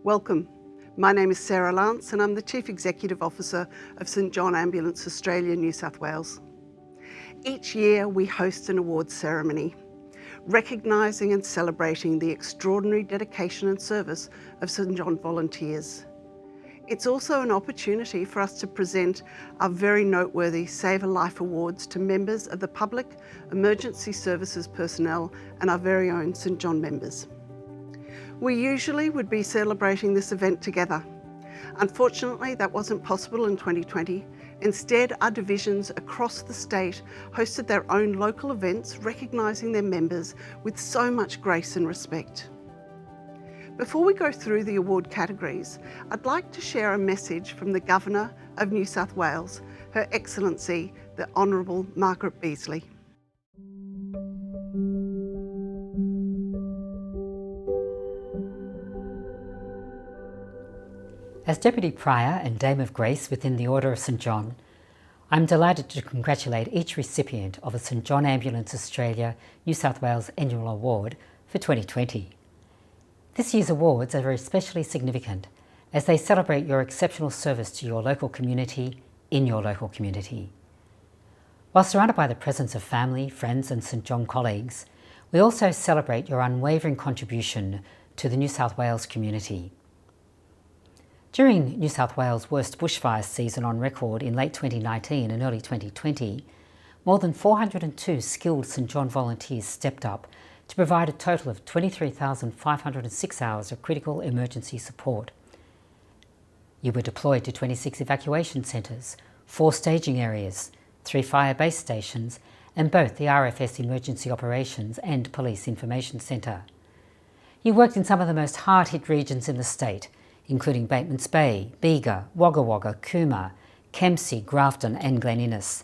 Welcome. My name is Sarah Lance and I'm the Chief Executive Officer of St John Ambulance Australia, New South Wales. Each year we host an awards ceremony, recognising and celebrating the extraordinary dedication and service of St John volunteers. It's also an opportunity for us to present our very noteworthy Save a Life Awards to members of the public, emergency services personnel and our very own St John members. We usually would be celebrating this event together. Unfortunately, that wasn't possible in 2020. Instead, our divisions across the state hosted their own local events, recognising their members with so much grace and respect. Before we go through the award categories, I'd like to share a message from the Governor of New South Wales, Her Excellency, the Honourable Margaret Beazley. As Deputy Prior and Dame of Grace within the Order of St John, I'm delighted to congratulate each recipient of a St John Ambulance Australia New South Wales Annual Award for 2020. This year's awards are especially significant as they celebrate your exceptional service to your local community in your local community. While surrounded by the presence of family, friends and St John colleagues, we also celebrate your unwavering contribution to the New South Wales community. During New South Wales' worst bushfire season on record in late 2019 and early 2020, more than 402 skilled St John volunteers stepped up to provide a total of 23,506 hours of critical emergency support. You were deployed to 26 evacuation centres, 4 staging areas, 3 fire base stations, and both the RFS Emergency Operations and Police Information Centre. You worked in some of the most hard-hit regions in the state, including Batemans Bay, Bega, Wagga Wagga, Cooma, Kempsey, Grafton and Glen Innes.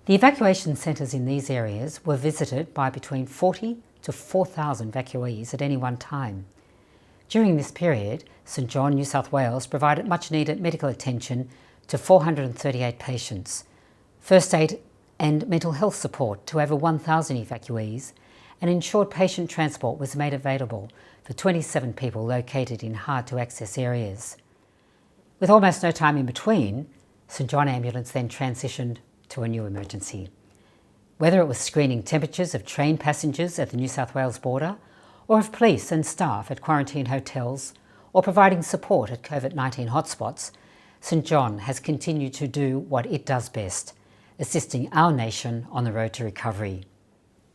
The evacuation centres in these areas were visited by between 40 to 4,000 evacuees at any one time. During this period, St John, New South Wales provided much needed medical attention to 438 patients, first aid and mental health support to over 1,000 evacuees, and ensured patient transport was made available for 27 people located in hard-to-access areas. With almost no time in between, St John Ambulance then transitioned to a new emergency. Whether it was screening temperatures of train passengers at the New South Wales border, or of police and staff at quarantine hotels, or providing support at COVID-19 hotspots, St John has continued to do what it does best, assisting our nation on the road to recovery.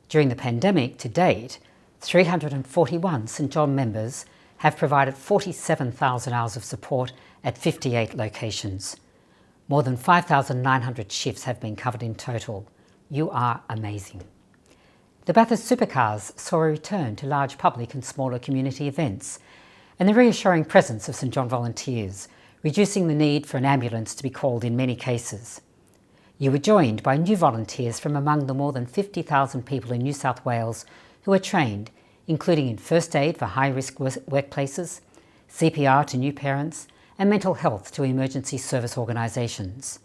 During the pandemic to date, 341 St John members have provided 47,000 hours of support at 58 locations. More than 5,900 shifts have been covered in total. You are amazing. The Bathurst Supercars saw a return to large public and smaller community events, and the reassuring presence of St John volunteers, reducing the need for an ambulance to be called in many cases. You were joined by new volunteers from among the more than 50,000 people in New South Wales who are trained, including in first aid for high-risk workplaces, CPR to new parents, and mental health to emergency service organisations.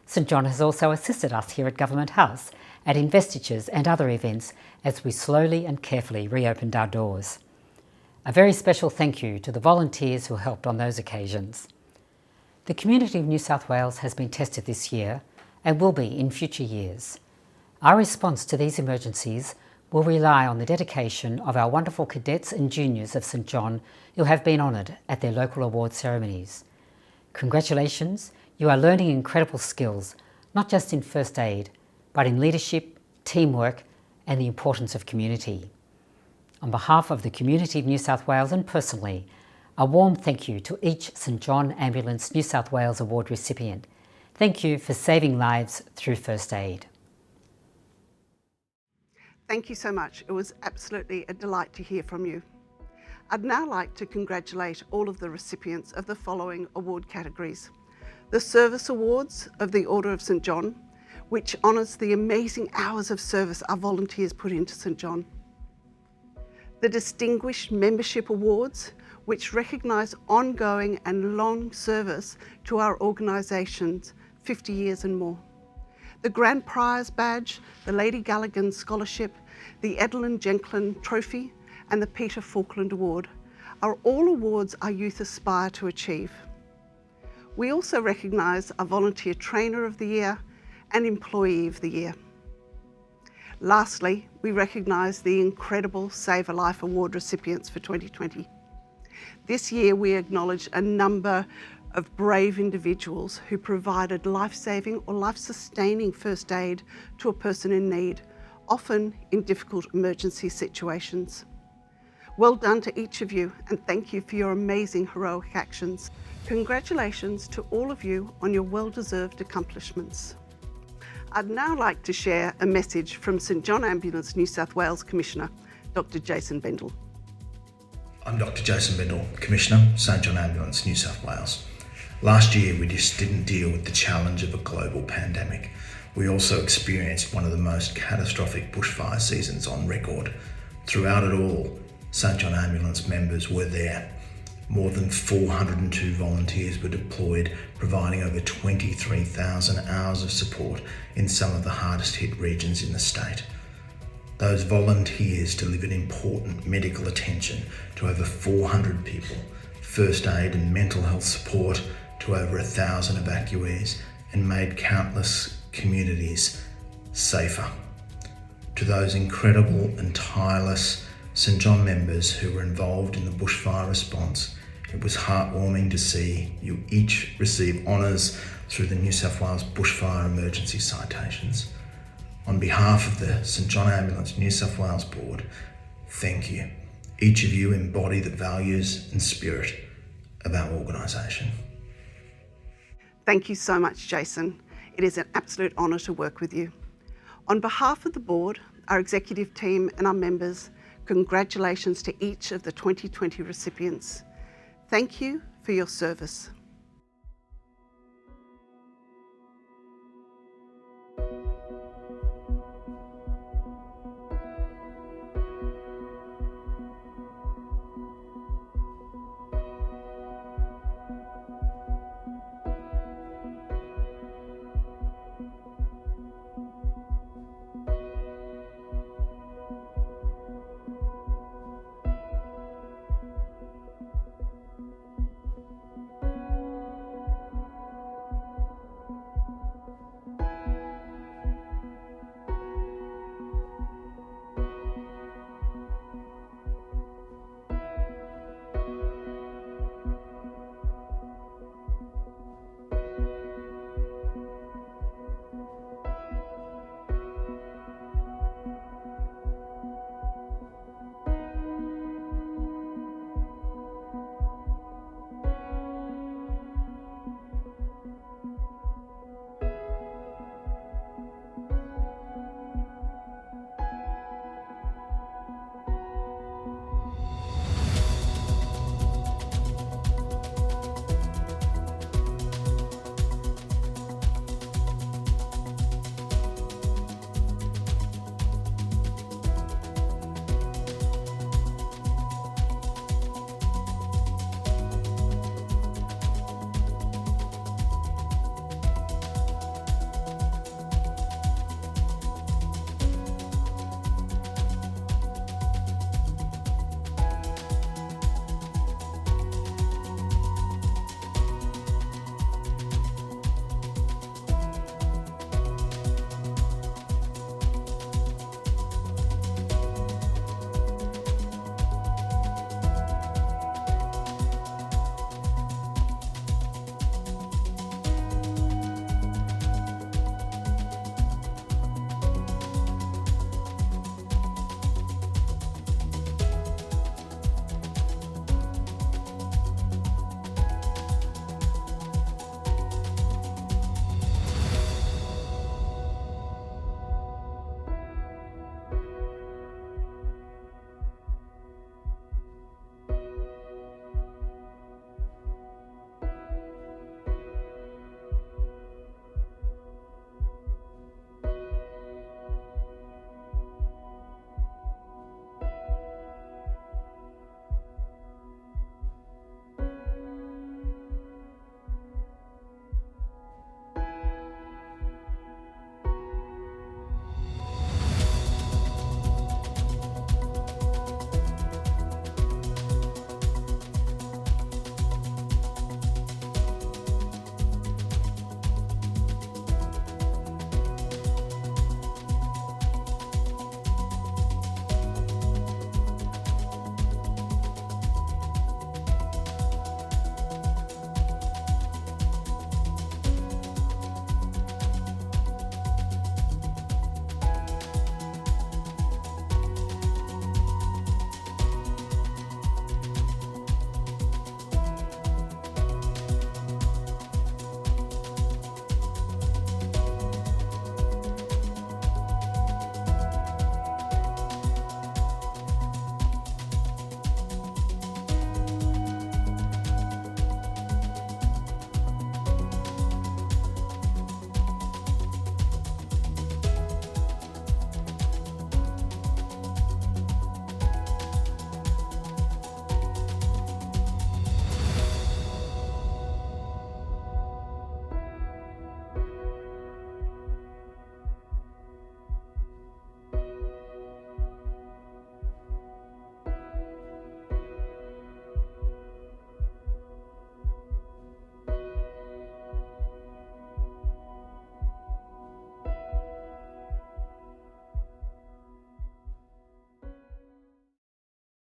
St John has also assisted us here at Government House at investitures and other events as we slowly and carefully reopened our doors. A very special thank you to the volunteers who helped on those occasions. The community of New South Wales has been tested this year and will be in future years. Our response to these emergencies will rely on the dedication of our wonderful cadets and juniors of St John who have been honoured at their local award ceremonies. Congratulations, you are learning incredible skills, not just in first aid, but in leadership, teamwork and the importance of community. On behalf of the community of New South Wales and personally, a warm thank you to each St John Ambulance New South Wales Award recipient. Thank you for saving lives through first aid. Thank you so much. It was absolutely a delight to hear from you. I'd now like to congratulate all of the recipients of the following award categories. The Service Awards of the Order of St John, which honours the amazing hours of service our volunteers put into St John. The Distinguished Membership Awards, which recognise ongoing and long service to our organisations, 50 years and more. The Grand Prize Badge, the Lady Galligan Scholarship, the Edelyn Jenklin Trophy and the Peter Falkland Award are all awards our youth aspire to achieve. We also recognise our Volunteer Trainer of the Year and Employee of the Year. Lastly, we recognise the incredible Save a Life Award recipients for 2020. This year we acknowledge a number of brave individuals who provided life-saving or life-sustaining first aid to a person in need, often in difficult emergency situations. Well done to each of you, and thank you for your amazing heroic actions. Congratulations to all of you on your well-deserved accomplishments. I'd now like to share a message from St John Ambulance New South Wales Commissioner, Dr. Jason Bendel. I'm Dr. Jason Bendel, Commissioner, St John Ambulance New South Wales. Last year we just didn't deal with the challenge of a global pandemic. We also experienced one of the most catastrophic bushfire seasons on record. Throughout it all, St John Ambulance members were there. More than 402 volunteers were deployed, providing over 23,000 hours of support in some of the hardest hit regions in the state. Those volunteers delivered important medical attention to over 400 people, first aid and mental health support to over 1,000 evacuees, and made countless communities safer. To those incredible and tireless St John members who were involved in the bushfire response, it was heartwarming to see you each receive honours through the New South Wales Bushfire Emergency Citations. On behalf of the St John Ambulance New South Wales Board, thank you. Each of you embody the values and spirit of our organisation. Thank you so much, Jason. It is an absolute honour to work with you. On behalf of the board, our executive team and our members, congratulations to each of the 2020 recipients. Thank you for your service.